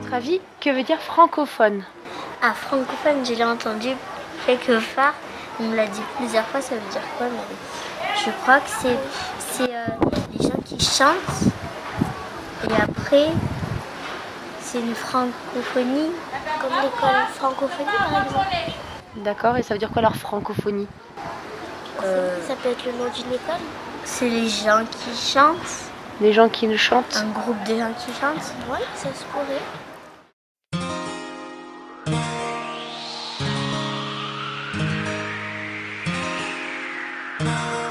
votre avis, que veut dire francophone? Ah, francophone, je l'ai entendu quelque part. On me l'a dit plusieurs fois, ça veut dire quoi? Mais je crois que c'est les gens qui chantent. Et après, c'est une francophonie, comme l'école francophonie par exemple. D'accord, et ça veut dire quoi leur francophonie? Ça peut être le nom d'une école. C'est les gens qui chantent. Les gens qui nous chantent? Un groupe de gens qui chantent. Oui, ça se pourrait.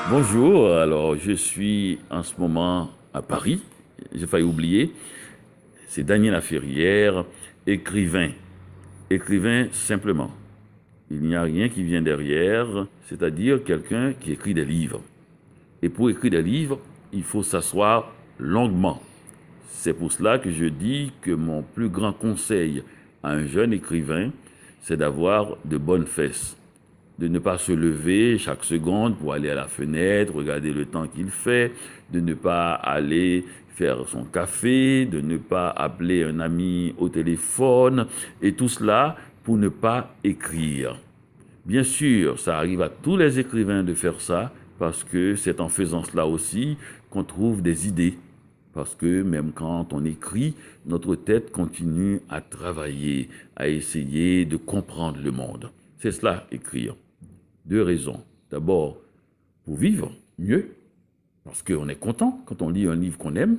Bonjour, alors je suis en ce moment à Paris, j'ai failli oublier, c'est Daniel Laferrière, écrivain. Écrivain simplement. Il n'y a rien qui vient derrière, c'est-à-dire quelqu'un qui écrit des livres. Et pour écrire des livres, il faut s'asseoir longuement. C'est pour cela que je dis que mon plus grand conseil à un jeune écrivain, c'est d'avoir de bonnes fesses. De ne pas se lever chaque seconde pour aller à la fenêtre, regarder le temps qu'il fait, de ne pas aller faire son café, de ne pas appeler un ami au téléphone, et tout cela pour ne pas écrire. Bien sûr, ça arrive à tous les écrivains de faire ça, parce que c'est en faisant cela aussi qu'on trouve des idées. Parce que même quand on écrit, notre tête continue à travailler, à essayer de comprendre le monde. C'est cela, écrire. Deux raisons. D'abord, pour vivre mieux, parce qu'on est content quand on lit un livre qu'on aime.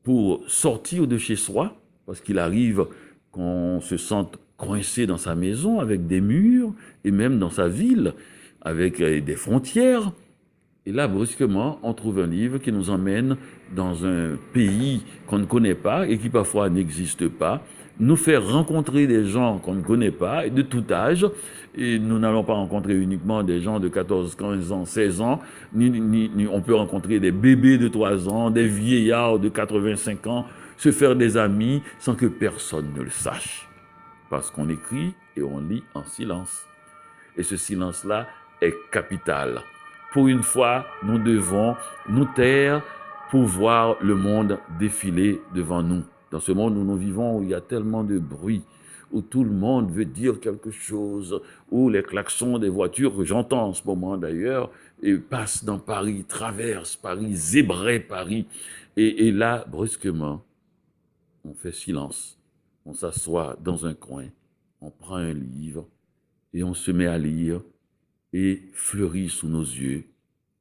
Pour sortir de chez soi, parce qu'il arrive qu'on se sente coincé dans sa maison avec des murs, et même dans sa ville, avec des frontières. Et là, brusquement, on trouve un livre qui nous emmène dans un pays qu'on ne connaît pas et qui parfois n'existe pas, nous faire rencontrer des gens qu'on ne connaît pas et de tout âge. Et nous n'allons pas rencontrer uniquement des gens de 14, 15 ans, 16 ans, on peut rencontrer des bébés de 3 ans, des vieillards de 85 ans, se faire des amis sans que personne ne le sache. Parce qu'on écrit et on lit en silence. Et ce silence-là est capital. Pour une fois, nous devons nous taire pour voir le monde défiler devant nous. Dans ce monde où nous vivons, où il y a tellement de bruit, où tout le monde veut dire quelque chose, où les klaxons des voitures, que j'entends en ce moment d'ailleurs, et passent dans Paris, traversent Paris, zébraient Paris. Et là, brusquement, on fait silence. On s'assoit dans un coin, on prend un livre et on se met à lire et fleurit sous nos yeux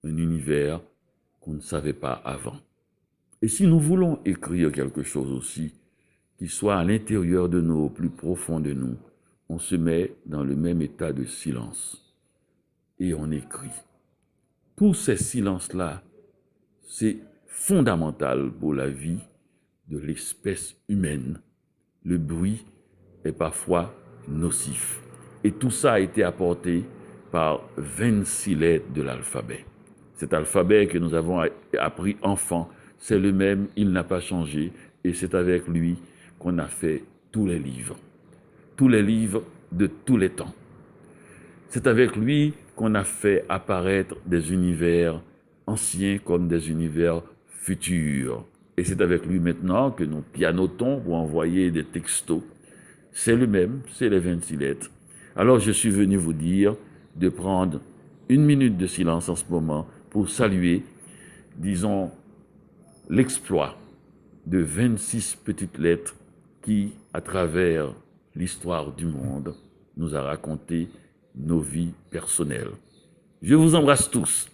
un univers qu'on ne savait pas avant. Et si nous voulons écrire quelque chose aussi, qui soit à l'intérieur de nous, au plus profond de nous, on se met dans le même état de silence et on écrit. Tous ces silences-là, c'est fondamental pour la vie de l'espèce humaine. Le bruit est parfois nocif. Et tout ça a été apporté par 26 lettres de l'alphabet. Cet alphabet que nous avons appris enfant, c'est le même, il n'a pas changé, et c'est avec lui qu'on a fait tous les livres de tous les temps. C'est avec lui qu'on a fait apparaître des univers anciens comme des univers futurs. Et c'est avec lui maintenant que nous pianotons pour envoyer des textos. C'est le même, c'est les 26 lettres. Alors je suis venu vous dire de prendre 1 minute de silence en ce moment pour saluer, disons, l'exploit de 26 petites lettres qui, à travers l'histoire du monde, nous a raconté nos vies personnelles. Je vous embrasse tous.